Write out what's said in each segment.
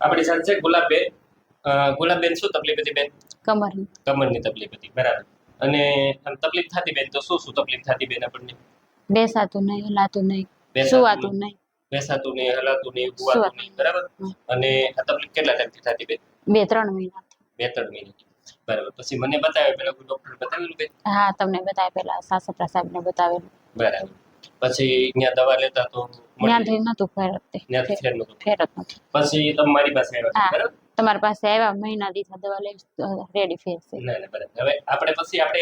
આપણી સાથે ગુલાબબેન. ગુલાબબેન શું તકલીફ હતી બેન? કમરની તકલીફ હતી, બરાબર. અને તકલીફ થતી બેન તો શું તકલીફ થતી બેન આપણને? બેસાતું નહીં, હલાતું નહીં, સુવાતું નહીં. બેસાતું નહીં, હલાતું નહીં, સુવાતું નહીં, બરાબર. અને આ તકલીફ કેટલા ટાઈમથી થતી બેન? 2-3 મહિના. 2-3 મહિના, બરાબર. પછી મને બતાવ્યો પેલા કોઈ ડોક્ટર બતાવેલું બેન? હા, તમને બતાવ્યા પેલા સાસપરા સાહેબને બતાવેલું. બરાબર. પછી અહીંયા દવા લેતા તો ત્યાંથી નતું ફેર જ નથી. પછી તમે મારી પાસે આવ્યા, બરાબર? તમારી પાસે આવ્યા, મહિના દીધા દવા લઈ રેડી ફેર છે. ના બરાબર. હવે આપણે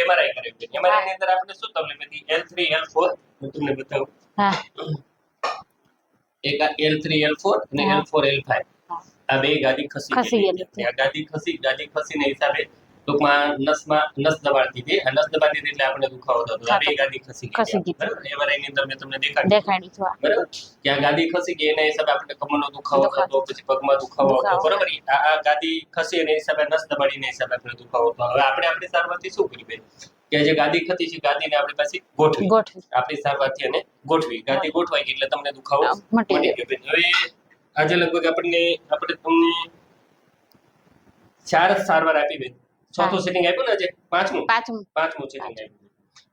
એમઆરઆઈ કરાવ્યું. એમઆરઆઈ ની અંદર આપણે શું તકલીફ હતી? L3 L4 હું તમને બતાવું. હા, એક આ L3 L4 અને L4 L5 આ બે ગાદી ખસી ગઈ. આ ગાદી ખસીને હિસાબે ટૂંકમાં નસ દબાણતી હતી. આ નસ દબાણતી હતી એટલે આપણે દુખાવો થતો. આ બે ગાદી ખસી ગઈ, બરાબર? એમઆરઆઈ ની અંદર મેં તમને દેખાડી, બરાબર? કે આ ગાદી ખસી ગઈ એના હિસાબે આપણે કમરનો દુખાવો થતો, પછી પગમાં દુખાવો થતો, બરાબર? આ ગાદી ખસી એના હિસાબે નસ દબાણીને હિસાબે આપણે દુખાવો થતો. હવે આપણે આપણી સારવારથી શું કરીએ કે જે ગાદી ખતી છે ગાદીને આપણે પાછી ગોઠવી, આપણી સારવારથી એને ગોઠવી. ગાદી ગોઠવાઈ ગઈ એટલે તમને દુખાવો મટી ગયો. હવે આજે લગભગ આપણે તમને 4 સારવાર આપી બેન. ચોથું સેટિંગ આપ્યું ને આજે? પાંચમું સેટિંગ આપ્યું.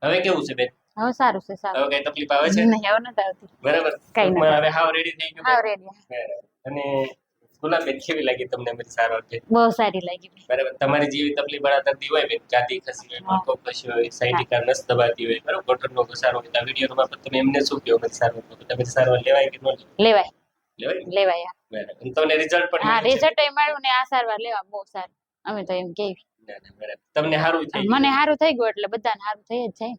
હવે કેવું છે બેન? હવે સારું છે, સારું. હવે કઈ તકલીફ આવે છે? નહીં, હવે નથી આવતી. બરાબર. હવે હાવ રેડી થઈ ગયું. હાવ રેડી. અને ગુલાબબેન કેવી લાગી તમને અમારી સારવાર? બહુ સારી લાગી. બરાબર. તમારી જેવી તકલીફ વાળા દર્દી હોય બેન, ગાદી ખસી હોય, માથો ખસી હોય, સાયટિકા નસ દબાતી હોય, બરાબર, ગોઠણનો ઘસારો હોય, આ વિડીયો બાબત તમે એમને શું કહો? અમારી સારવાર તમે સારવાર લેવાય કે ન લેવાય? લેવાય. બરાબર. તમને રિઝલ્ટ પણ? હા, રિઝલ્ટ મળ્યું ને આ સારવાર લેવા બહુ સારું. અમે તો એમ કેવી. બરાબર. તમને સારું થઈ? મને સારું થઈ ગયું એટલે બધાને સારું થઈ જ જાય.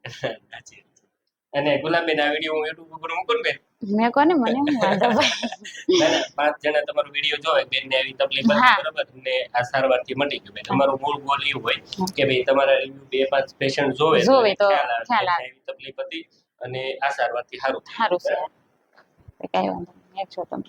અને ગુલાબબેન આ વિડીયો હું YouTube ઉપર મૂકું બેન? મેં કોને મને વાંધો ના 5 જણા તમારો વિડીયો જોવે બેન ને આવી તકલીફ હતી, બરાબર, ને આ સારવારથી મટી ગયું બેન. અમારો મૂળ ગોલ એ હોય કે ભાઈ તમારા રિવ્યુ 2-5 પેશન્ટ જોવે તો ખ્યાલ આવે એવી તકલીફ હતી અને આ સારવારથી સારું છે. કઈ વાંધો નહીં. 100 તમે